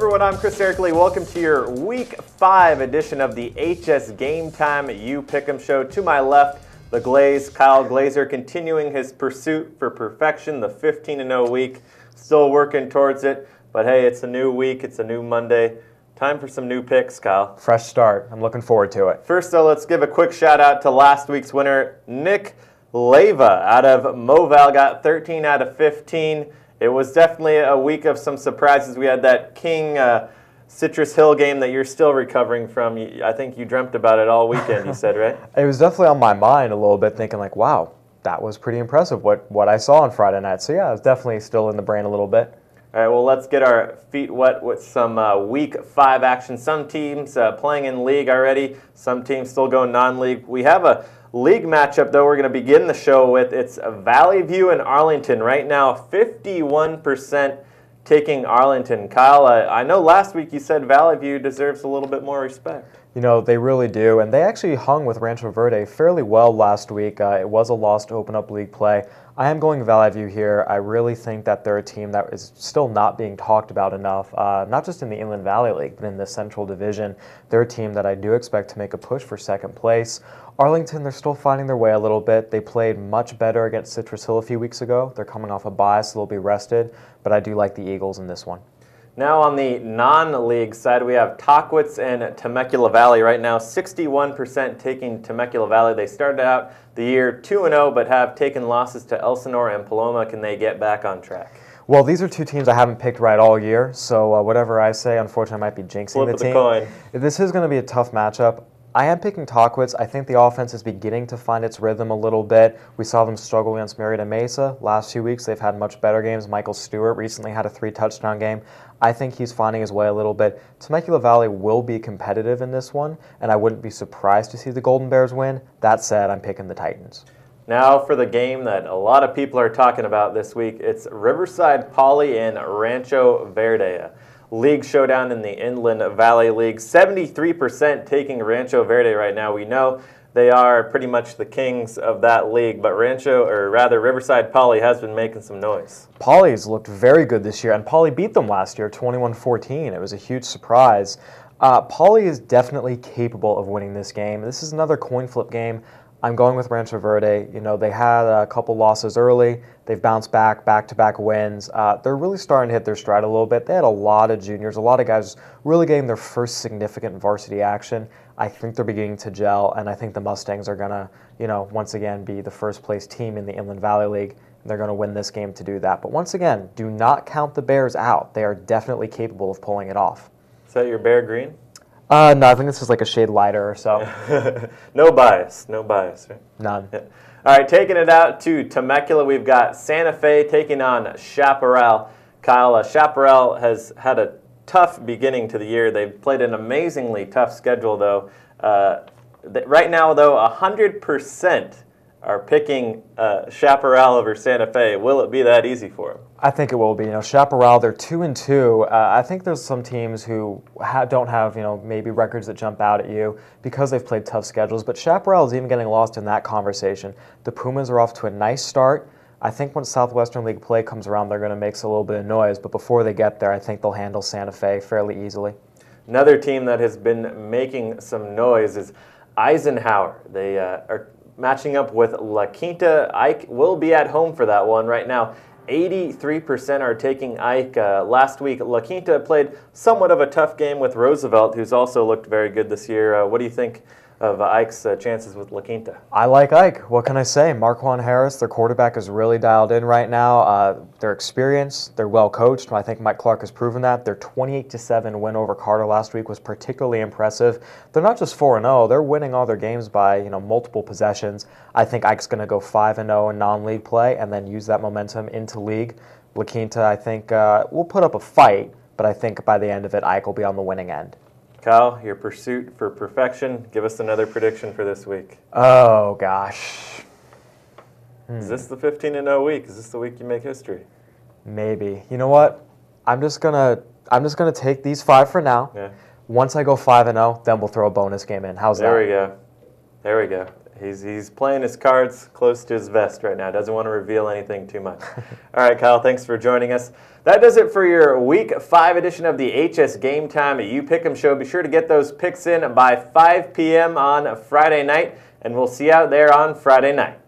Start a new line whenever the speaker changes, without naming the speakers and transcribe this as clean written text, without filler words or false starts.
everyone, I'm Chris Erickley. Welcome to your Week 5 edition of the HS Game Time You Pick'em Show. To my left, the Glaze, Kyle Glazer, continuing his pursuit for perfection, the 15-0 week. Still working towards it, but hey, it's a new week, it's a new Monday. Time for some new picks, Kyle.
Fresh start. I'm looking forward to it.
First, though, let's give a quick shout-out to last week's winner, Nick Leva out of Moval, got 13 out of 15. It was definitely a week of some surprises. We had that King Citrus Hill game that you're still recovering from. I think you dreamt about it all weekend, you said, right?
It was definitely on my mind a little bit, thinking like, wow, that was pretty impressive what I saw on Friday night. So yeah, it was definitely still in the brain a little bit.
All right, well, let's get our feet wet with some Week 5 action. Some teams playing in league already, some teams still going non-league. We have a league matchup, though, we're going to begin the show with. It's Valley View and Arlington. Right now, 51% taking Arlington. Kyle, I know last week you said Valley View deserves a little bit more respect.
You know, they really do, and they actually hung with Rancho Verde fairly well last week. It was a loss to open up league play. I am going Valley View here. I really think that they're a team that is still not being talked about enough, not just in the Inland Valley League, but in the Central Division. They're a team that I do expect to make a push for second place. Arlington, they're still finding their way a little bit. They played much better against Citrus Hill a few weeks ago. They're coming off a bye, so they'll be rested, but I do like the Eagles in this one.
Now on the non-league side, we have Tahquitz and Temecula Valley. Right now, 61% taking Temecula Valley. They started out the year 2-0, but have taken losses to Elsinore and Paloma. Can they get back on track?
Well, these are two teams I haven't picked right all year, so whatever I say, unfortunately, I might be jinxing the team.
Flip the coin.
This is going to be a tough matchup. I am picking Tahquitz. I think the offense is beginning to find its rhythm a little bit. We saw them struggle against Murrieta Mesa. Last 2 weeks, they've had much better games. Michael Stewart recently had a 3-touchdown game. I think he's finding his way a little bit. Temecula Valley will be competitive in this one, and I wouldn't be surprised to see the Golden Bears win. That said, I'm picking the Titans.
Now for the game that a lot of people are talking about this week. It's Riverside Poly and Rancho Verde. League showdown in the Inland Valley League. 73% taking Rancho Verde right now. We know they are pretty much the kings of that league, but Riverside Poly has been making some noise.
Poly's looked very good this year, and Poly beat them last year, 21-14. It was a huge surprise. Poly is definitely capable of winning this game. This is another coin flip game. I'm going with Rancho Verde. You know, they had a couple losses early. They've bounced back-to-back wins. They're really starting to hit their stride a little bit. They had a lot of juniors, a lot of guys really getting their first significant varsity action. I think they're beginning to gel, and I think the Mustangs are going to, once again be the first-place team in the Inland Valley League. They're going to win this game to do that. But once again, do not count the Bears out. They are definitely capable of pulling it off.
Is that your Bear Green?
No, I think this is like a shade lighter or so.
No bias, right?
None.
Yeah. All right, taking it out to Temecula, we've got Santa Fe taking on Chaparral. Kyle, Chaparral has had a tough beginning to the year. They've played an amazingly tough schedule, though. Right now, though, 100% are picking Chaparral over Santa Fe. Will it be that easy for them?
I think it will be. Chaparral, they're 2-2. I think there's some teams who don't have, maybe records that jump out at you because they've played tough schedules. But Chaparral is even getting lost in that conversation. The Pumas are off to a nice start. I think when Southwestern League play comes around, they're going to make a little bit of noise. But before they get there, I think they'll handle Santa Fe fairly easily.
Another team that has been making some noise is Eisenhower. They are matching up with La Quinta. Ike will be at home for that one right now. 83% are taking Ike. Last week, La Quinta played somewhat of a tough game with Roosevelt, who's also looked very good this year. What do you think of Ike's chances with La Quinta?
I like Ike. What can I say? Marquand Harris, their quarterback, is really dialed in right now. They're experienced. They're well coached. I think Mike Clark has proven that. Their 28-7 win over Carter last week was particularly impressive. They're not just 4-0. They're winning all their games by multiple possessions. I think Ike's going to go 5-0 in non-league play and then use that momentum into league. La Quinta, I think, will put up a fight, but I think by the end of it, Ike will be on the winning end.
Kyle, your pursuit for perfection. Give us another prediction for this week.
Oh, gosh.
Is this the 15-0 week? Is this the week you make history?
Maybe. You know what? I'm just gonna take these 5 for now.
Yeah.
Once I go 5-0, then we'll throw a bonus game in. How's that?
There we go. He's playing his cards close to his vest right now. Doesn't want to reveal anything too much. All right, Kyle, thanks for joining us. That does it for your Week 5 edition of the HS Game Time You PickEm Show. Be sure to get those picks in by 5 p.m. on Friday night, and we'll see you out there on Friday night.